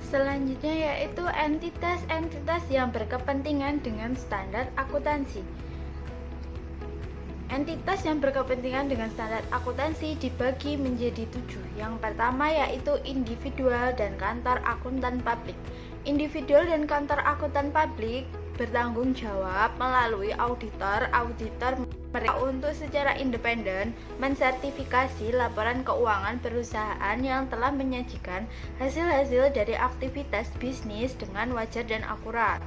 Selanjutnya yaitu entitas-entitas yang berkepentingan dengan standar akuntansi. Entitas yang berkepentingan dengan standar akuntansi dibagi menjadi 7. Yang pertama yaitu individual dan kantor akuntan publik. Individual dan kantor akuntan publik bertanggung jawab melalui auditor mereka untuk secara independen mensertifikasi laporan keuangan perusahaan yang telah menyajikan hasil-hasil dari aktivitas bisnis dengan wajar dan akurat.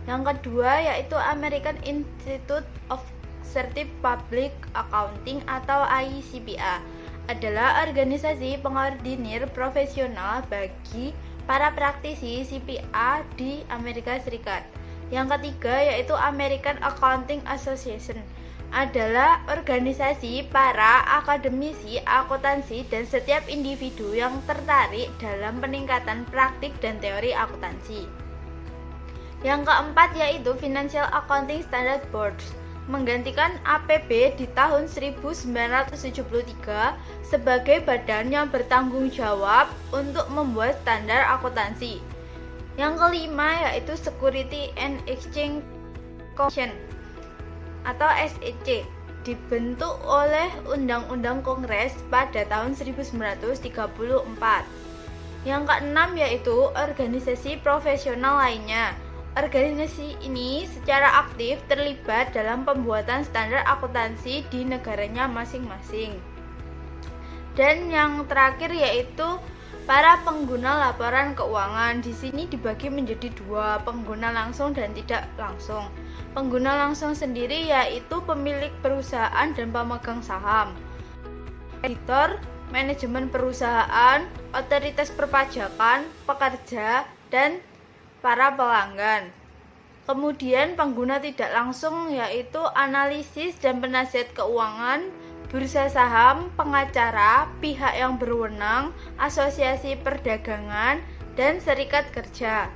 Yang kedua yaitu American Institute of Certified Public Accounting atau ICPA adalah organisasi pengordinir profesional bagi para praktisi CPA di Amerika Serikat. Yang ketiga yaitu American Accounting Association adalah organisasi para akademisi akuntansi dan setiap individu yang tertarik dalam peningkatan praktik dan teori akuntansi. Yang keempat yaitu Financial Accounting Standards Board menggantikan APB di tahun 1973 sebagai badan yang bertanggung jawab untuk membuat standar akuntansi. Yang kelima yaitu Security and Exchange Commission atau SEC dibentuk oleh Undang-Undang Kongres pada tahun 1934. Yang keenam yaitu organisasi profesional lainnya. Organisasi ini secara aktif terlibat dalam pembuatan standar akuntansi di negaranya masing-masing. Dan yang terakhir yaitu para pengguna laporan keuangan. Di sini dibagi menjadi 2, pengguna langsung dan tidak langsung. Pengguna langsung sendiri yaitu pemilik perusahaan dan pemegang saham, editor, manajemen perusahaan, otoritas perpajakan, pekerja, dan para pelanggan. Kemudian pengguna tidak langsung yaitu analisis dan penasihat keuangan, bursa saham, pengacara, pihak yang berwenang, asosiasi perdagangan, dan serikat kerja.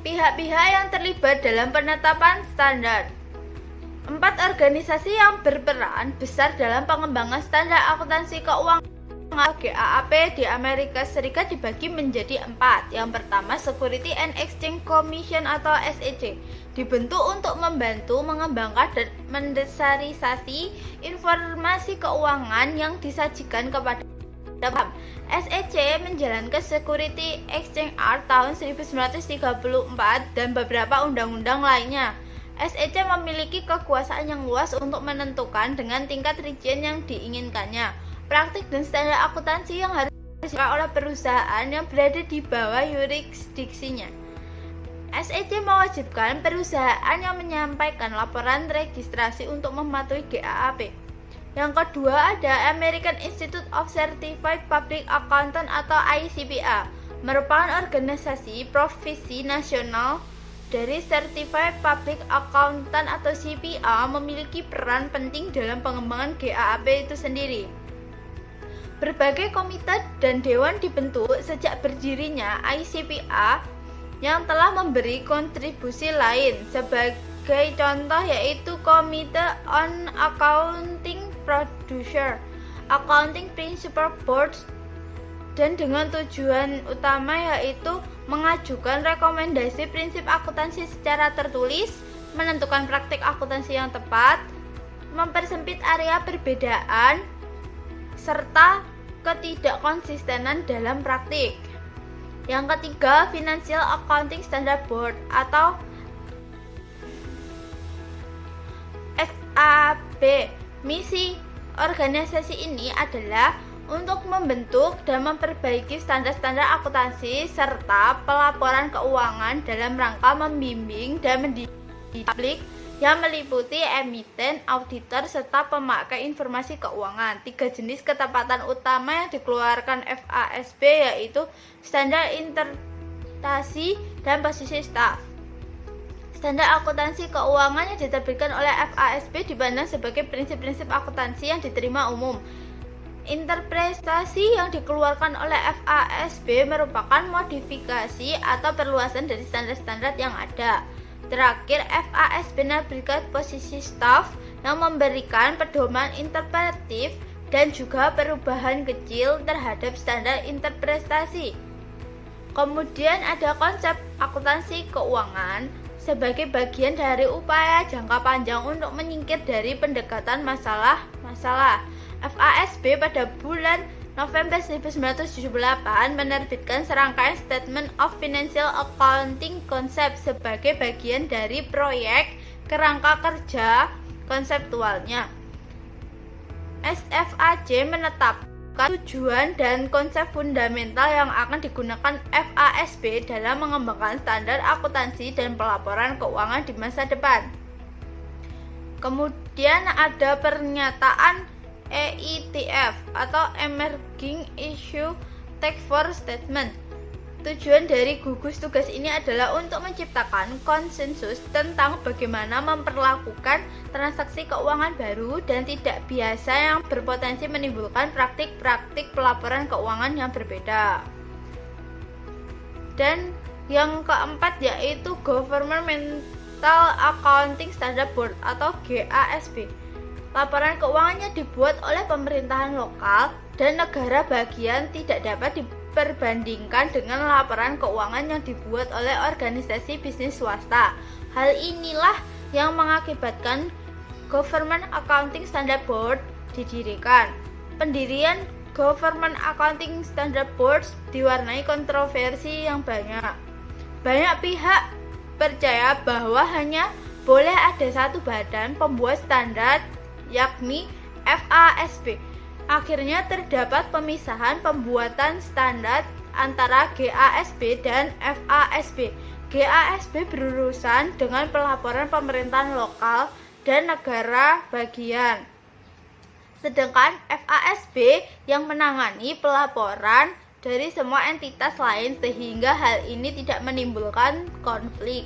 Pihak-pihak yang terlibat dalam penetapan standar. 4 organisasi yang berperan besar dalam pengembangan standar akuntansi keuangan GAAP di Amerika Serikat dibagi menjadi 4. Yang pertama Security and Exchange Commission atau SEC dibentuk untuk membantu mengembangkan dan mendesarisasi informasi keuangan yang disajikan kepada publik. SEC menjalankan Security Exchange Act tahun 1934 dan beberapa undang-undang lainnya. SEC memiliki kekuasaan yang luas untuk menentukan dengan tingkat rincian yang diinginkannya praktik dan standar akuntansi yang harus dilakukan oleh perusahaan yang berada di bawah yurisdiksinya. SEC mewajibkan perusahaan yang menyampaikan laporan registrasi untuk mematuhi GAAP. Yang kedua ada American Institute of Certified Public Accountant atau ICPA, merupakan organisasi profesi nasional dari Certified Public Accountant atau CPA, memiliki peran penting dalam pengembangan GAAP itu sendiri. Berbagai komite dan dewan dibentuk sejak berdirinya ICPA yang telah memberi kontribusi lain. Sebagai contoh yaitu Komite on Accounting Producer, Accounting Principles Board, dan dengan tujuan utama yaitu mengajukan rekomendasi prinsip akuntansi secara tertulis, menentukan praktik akuntansi yang tepat, mempersempit area perbedaan, serta ketidakkonsistenan dalam praktik. Yang ketiga, Financial Accounting Standard Board atau FAB. Misi organisasi ini adalah untuk membentuk dan memperbaiki standar-standar akuntansi serta pelaporan keuangan dalam rangka membimbing dan mendidik publik yang meliputi emiten, auditor, serta pemakai informasi keuangan. 3 jenis ketepatan utama yang dikeluarkan FASB yaitu standar interpretasi dan posisi staf. Standar akuntansi keuangan yang diterbitkan oleh FASB dipandang sebagai prinsip-prinsip akuntansi yang diterima umum. Interpretasi yang dikeluarkan oleh FASB merupakan modifikasi atau perluasan dari standar-standar yang ada. Terakhir, FASB menerbitkan posisi staff yang memberikan pedoman interpretatif dan juga perubahan kecil terhadap standar interpretasi. Kemudian ada konsep akuntansi keuangan sebagai bagian dari upaya jangka panjang untuk menyingkir dari pendekatan masalah-masalah. FASB pada bulan November 1978 menerbitkan serangkaian Statement of Financial Accounting Concept sebagai bagian dari proyek kerangka kerja konseptualnya. SFAC menetapkan tujuan dan konsep fundamental yang akan digunakan FASB dalam mengembangkan standar akuntansi dan pelaporan keuangan di masa depan. Kemudian ada pernyataan EITF atau Emerging Issue Task Force Statement. Tujuan dari gugus tugas ini adalah untuk menciptakan konsensus tentang bagaimana memperlakukan transaksi keuangan baru dan tidak biasa yang berpotensi menimbulkan praktik-praktik pelaporan keuangan yang berbeda. Dan yang keempat yaitu Governmental Accounting Standard Board atau GASB. Laporan keuangannya dibuat oleh pemerintahan lokal dan negara bagian, tidak dapat diperbandingkan dengan laporan keuangan yang dibuat oleh organisasi bisnis swasta. Hal inilah yang mengakibatkan Government Accounting Standard Board didirikan. Pendirian Government Accounting Standard Board diwarnai kontroversi yang banyak. Banyak pihak percaya bahwa hanya boleh ada satu badan pembuat standar, yakni FASB. Akhirnya terdapat pemisahan pembuatan standar antara GASB dan FASB. GASB berurusan dengan pelaporan pemerintahan lokal dan negara bagian, sedangkan FASB yang menangani pelaporan dari semua entitas lain, sehingga hal ini tidak menimbulkan konflik.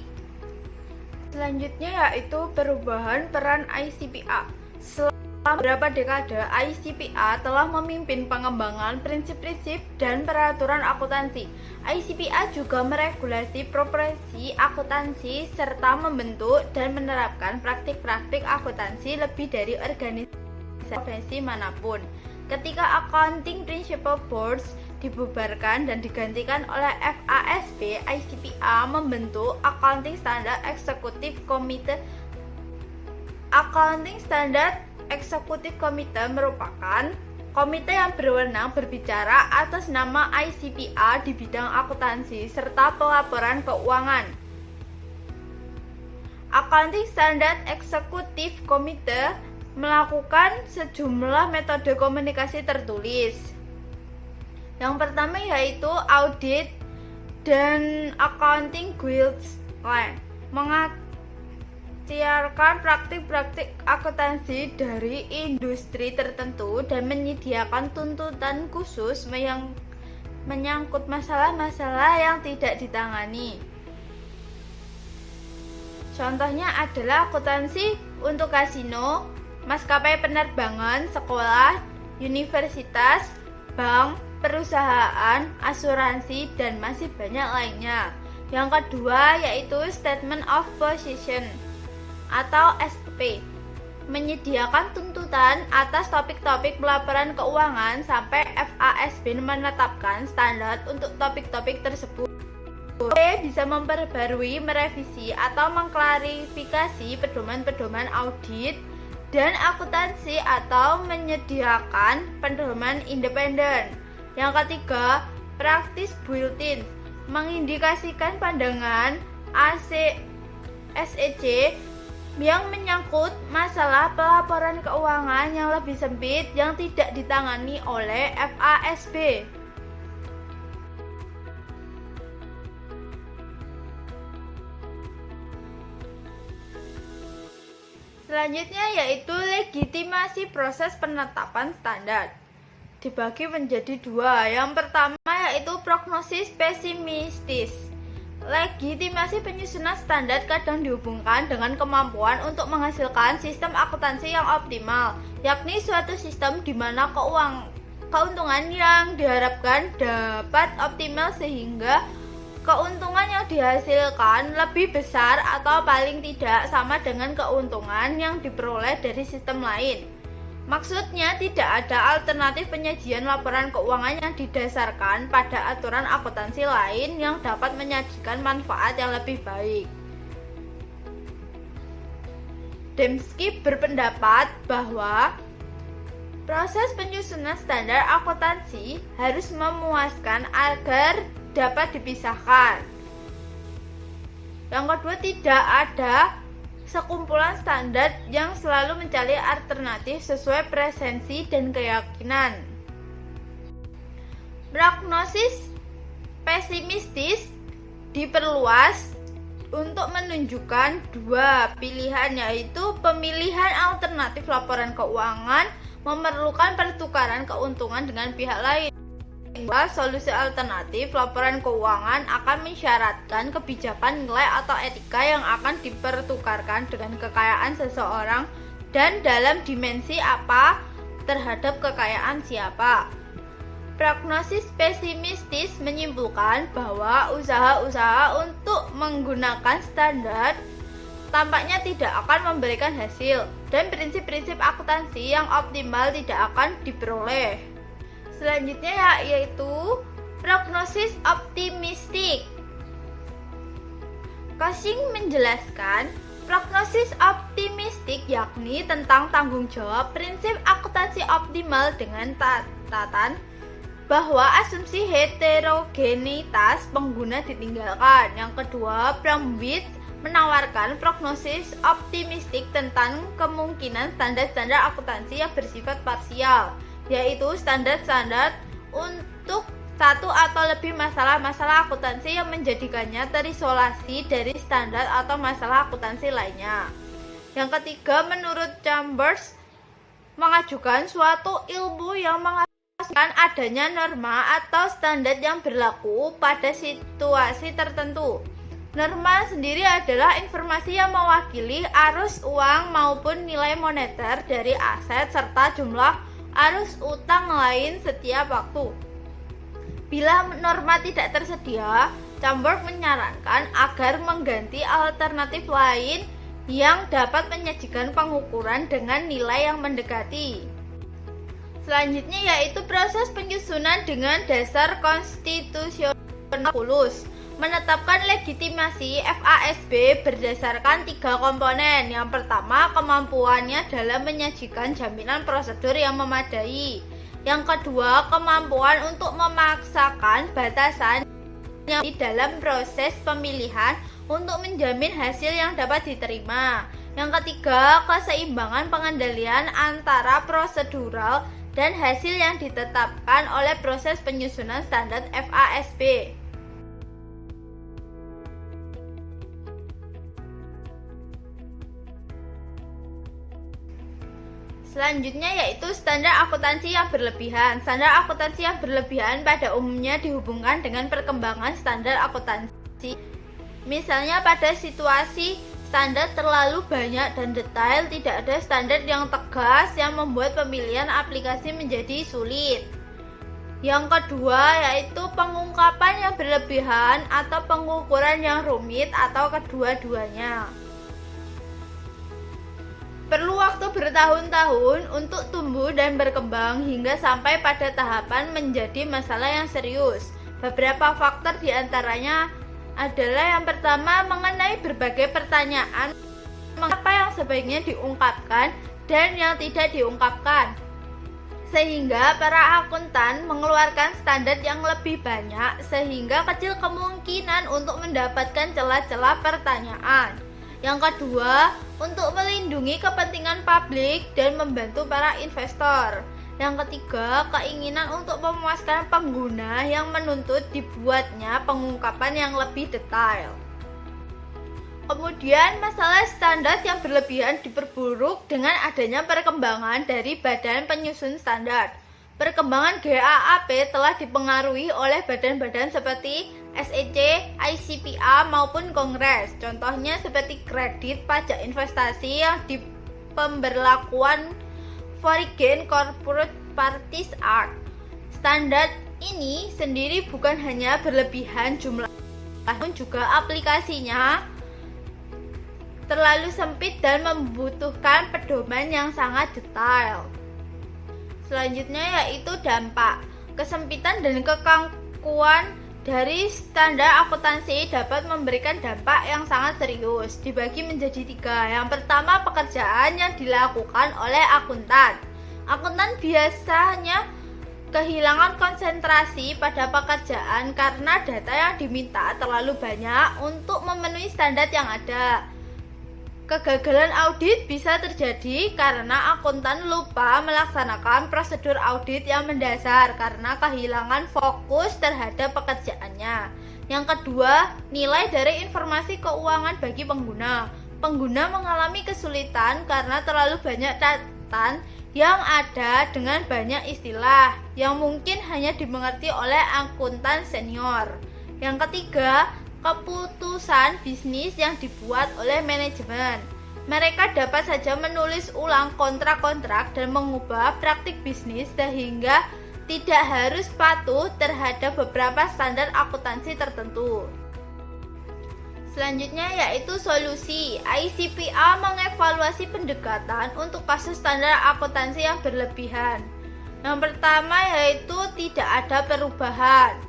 Selanjutnya yaitu perubahan peran ICPA. Selama beberapa dekade, ICPA telah memimpin pengembangan prinsip-prinsip dan peraturan akuntansi. ICPA juga meregulasi profesi akuntansi serta membentuk dan menerapkan praktik-praktik akuntansi lebih dari organisasi profesi manapun. Ketika Accounting Principles Board dibubarkan dan digantikan oleh FASB, ICPA membentuk Accounting Standard Executive Committee. Accounting Standard Executive Committee merupakan komite yang berwenang berbicara atas nama ICPA di bidang akuntansi serta pelaporan keuangan. Accounting Standard Executive Committee melakukan sejumlah metode komunikasi tertulis. Yang pertama yaitu audit dan accounting guidelines, mengikhtiarkan praktik-praktik akuntansi dari industri tertentu dan menyediakan tuntutan khusus yang menyangkut masalah-masalah yang tidak ditangani. Contohnya adalah akuntansi untuk kasino, maskapai penerbangan, sekolah, universitas, bank, perusahaan, asuransi, dan masih banyak lainnya. Yang kedua yaitu Statement of Position atau SP, menyediakan tuntutan atas topik-topik pelaporan keuangan sampai FASB menetapkan standar untuk topik-topik tersebut. Bisa memperbarui, merevisi, atau mengklarifikasi pedoman-pedoman audit dan akuntansi atau menyediakan pedoman independen. Yang ketiga, Practice Bulletin, mengindikasikan pandangan SEC yang menyangkut masalah pelaporan keuangan yang lebih sempit yang tidak ditangani oleh FASB. Selanjutnya yaitu legitimasi proses penetapan standar. Dibagi menjadi dua. Yang pertama yaitu prognosis pesimistis. Legitimasi penyusunan standar kadang dihubungkan dengan kemampuan untuk menghasilkan sistem akuntansi yang optimal, yakni suatu sistem di mana keuntungan yang diharapkan dapat optimal sehingga keuntungan yang dihasilkan lebih besar atau paling tidak sama dengan keuntungan yang diperoleh dari sistem lain. Maksudnya, tidak ada alternatif penyajian laporan keuangan yang didasarkan pada aturan akuntansi lain yang dapat menyajikan manfaat yang lebih baik. Dembski berpendapat bahwa proses penyusunan standar akuntansi harus memuaskan agar dapat dipisahkan. Yang kedua, tidak ada sekumpulan standar yang selalu mencari alternatif sesuai preferensi dan keyakinan. Prognosis pesimistis diperluas untuk menunjukkan dua pilihan, yaitu pemilihan alternatif laporan keuangan memerlukan pertukaran keuntungan dengan pihak lain. Solusi alternatif laporan keuangan akan mensyaratkan kebijakan nilai atau etika yang akan dipertukarkan dengan kekayaan seseorang dan dalam dimensi apa terhadap kekayaan siapa. Prognosis pesimistis menyimpulkan bahwa usaha-usaha untuk menggunakan standar tampaknya tidak akan memberikan hasil dan prinsip-prinsip akuntansi yang optimal tidak akan diperoleh. Selanjutnya yaitu prognosis optimistik. Cushing menjelaskan, prognosis optimistik yakni tentang tanggung jawab prinsip akuntansi optimal dengan catatan bahwa asumsi heterogenitas pengguna ditinggalkan. Yang kedua, Bromwich menawarkan prognosis optimistik tentang kemungkinan standar-standar akuntansi yang bersifat parsial, yaitu standar-standar untuk satu atau lebih masalah-masalah akuntansi yang menjadikannya terisolasi dari standar atau masalah akuntansi lainnya. Yang ketiga, menurut Chambers, mengajukan suatu ilmu yang menghasilkan adanya norma atau standar yang berlaku pada situasi tertentu. Norma sendiri adalah informasi yang mewakili arus uang maupun nilai moneter dari aset serta jumlah arus utang lain setiap waktu. Bila norma tidak tersedia, Chambers menyarankan agar mengganti alternatif lain yang dapat menyajikan pengukuran dengan nilai yang mendekati. Selanjutnya yaitu proses penyusunan dengan dasar konstitusional fulus. Menetapkan legitimasi FASB berdasarkan 3 komponen. Yang pertama, kemampuannya dalam menyajikan jaminan prosedur yang memadai. Yang kedua, kemampuan untuk memaksakan batasan yang di dalam proses pemilihan untuk menjamin hasil yang dapat diterima. Yang ketiga, keseimbangan pengendalian antara prosedural dan hasil yang ditetapkan oleh proses penyusunan standar FASB. Selanjutnya yaitu standar akuntansi yang berlebihan. Standar akuntansi yang berlebihan pada umumnya dihubungkan dengan perkembangan standar akuntansi. Misalnya pada situasi standar terlalu banyak dan detail, tidak ada standar yang tegas yang membuat pemilihan aplikasi menjadi sulit. Yang kedua yaitu pengungkapan yang berlebihan atau pengukuran yang rumit atau kedua-duanya. Perlu waktu bertahun-tahun untuk tumbuh dan berkembang hingga sampai pada tahapan menjadi masalah yang serius. Beberapa faktor diantaranya adalah yang pertama mengenai berbagai pertanyaan apa yang sebaiknya diungkapkan dan yang tidak diungkapkan, sehingga para akuntan mengeluarkan standar yang lebih banyak sehingga kecil kemungkinan untuk mendapatkan celah-celah pertanyaan. Yang kedua, untuk melindungi kepentingan publik dan membantu para investor. Yang ketiga, keinginan untuk memuaskan pengguna yang menuntut dibuatnya pengungkapan yang lebih detail. Kemudian, masalah standar yang berlebihan diperburuk dengan adanya perkembangan dari Badan Penyusun Standar. Perkembangan GAAP telah dipengaruhi oleh badan-badan seperti SEC, ICPA maupun Kongres. Contohnya seperti kredit pajak investasi yang di pemberlakuan Foreign Corporate Parties Act. Standar ini sendiri bukan hanya berlebihan jumlah namun juga aplikasinya terlalu sempit dan membutuhkan pedoman yang sangat detail. Selanjutnya yaitu dampak. Kesempitan dan kekakuan dari standar akuntansi dapat memberikan dampak yang sangat serius. Dibagi menjadi 3. Yang pertama, pekerjaan yang dilakukan oleh akuntan. Akuntan biasanya kehilangan konsentrasi pada pekerjaan karena data yang diminta terlalu banyak untuk memenuhi standar yang ada. Kegagalan audit bisa terjadi karena akuntan lupa melaksanakan prosedur audit yang mendasar karena kehilangan fokus terhadap pekerjaannya. Yang kedua, nilai dari informasi keuangan bagi pengguna. Pengguna mengalami kesulitan karena terlalu banyak catatan yang ada dengan banyak istilah yang mungkin hanya dimengerti oleh akuntan senior. Yang ketiga, keputusan bisnis yang dibuat oleh manajemen. Mereka dapat saja menulis ulang kontrak-kontrak dan mengubah praktik bisnis sehingga tidak harus patuh terhadap beberapa standar akuntansi tertentu. Selanjutnya yaitu solusi. ICPA mengevaluasi pendekatan untuk kasus standar akuntansi yang berlebihan. Yang pertama yaitu tidak ada perubahan.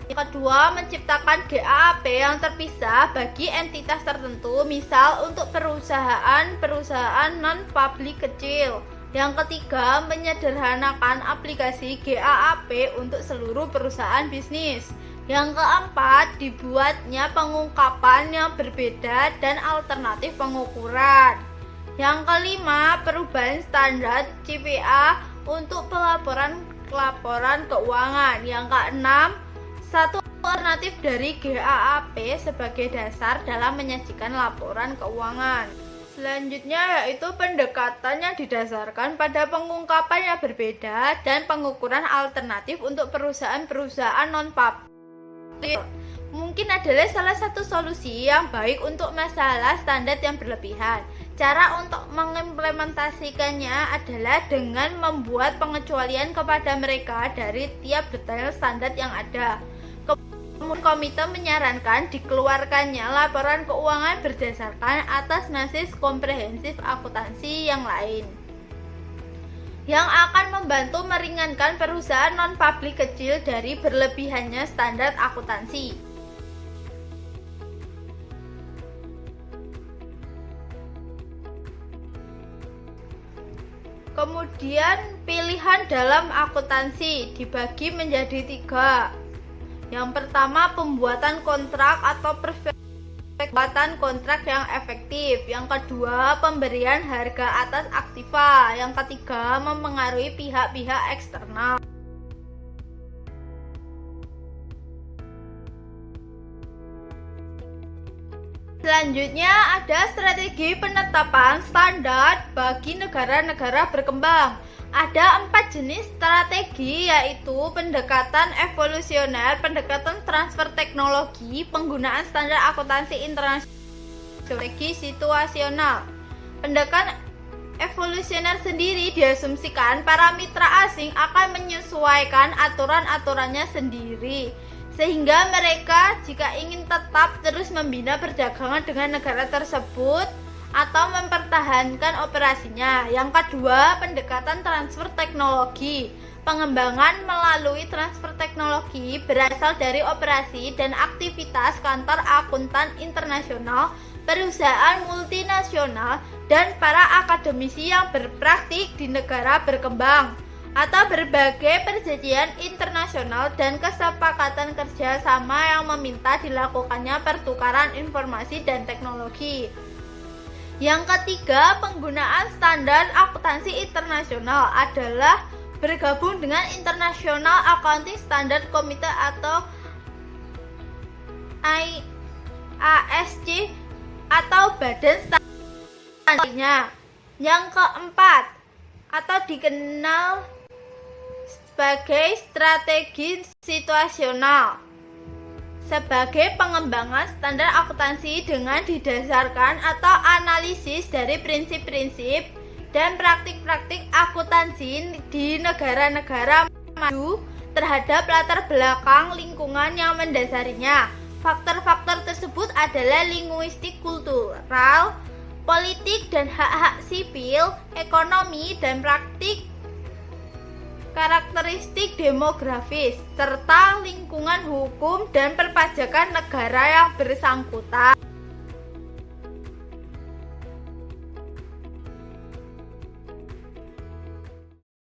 Yang kedua, menciptakan GAAP yang terpisah bagi entitas tertentu, misal untuk perusahaan non-publik kecil. Yang ketiga, menyederhanakan aplikasi GAAP untuk seluruh perusahaan bisnis. Yang keempat, dibuatnya pengungkapan yang berbeda dan alternatif pengukuran. Yang kelima, perubahan standar CPA untuk pelaporan keuangan. Yang keenam, satu alternatif dari GAAP sebagai dasar dalam menyajikan laporan keuangan. Selanjutnya yaitu pendekatan yang didasarkan pada pengungkapan yang berbeda dan pengukuran alternatif untuk perusahaan-perusahaan non-publik. Mungkin adalah salah satu solusi yang baik untuk masalah standar yang berlebihan. Cara untuk mengimplementasikannya adalah dengan membuat pengecualian kepada mereka dari tiap detail standar yang ada. Komite menyarankan dikeluarkannya laporan keuangan berdasarkan atas analisis komprehensif akuntansi yang lain yang akan membantu meringankan perusahaan non-publik kecil dari berlebihannya standar akuntansi. Kemudian pilihan dalam akuntansi dibagi menjadi 3. Yang pertama, pembuatan kontrak atau pembuatan kontrak yang efektif. Yang kedua, pemberian harga atas aktiva. Yang ketiga, memengaruhi pihak-pihak eksternal. Selanjutnya ada strategi penetapan standar bagi negara-negara berkembang. Ada 4 jenis strategi, yaitu pendekatan evolusioner, pendekatan transfer teknologi, penggunaan standar akuntansi internasional, strategi situasional. Pendekatan evolusioner sendiri diasumsikan para mitra asing akan menyesuaikan aturan-aturannya sendiri, sehingga mereka jika ingin tetap terus membina perdagangan dengan negara tersebut atau mempertahankan operasinya. Yang kedua, pendekatan transfer teknologi. Pengembangan melalui transfer teknologi berasal dari operasi dan aktivitas kantor akuntan internasional, perusahaan multinasional, dan para akademisi yang berpraktik di negara berkembang, atau berbagai perjanjian internasional dan kesepakatan kerja sama yang meminta dilakukannya pertukaran informasi dan teknologi. Yang ketiga, penggunaan standar akuntansi internasional adalah bergabung dengan International Accounting Standard Committee atau IASC atau badan standarnya. Yang keempat, atau dikenal sebagai strategi situasional, sebagai pengembangan standar akuntansi dengan didasarkan atau analisis dari prinsip-prinsip dan praktik-praktik akuntansi di negara-negara maju terhadap latar belakang lingkungan yang mendasarinya. Faktor-faktor tersebut adalah linguistik kultural, politik dan hak-hak sipil, ekonomi dan praktik, karakteristik demografis, serta lingkungan hukum dan perpajakan negara yang bersangkutan.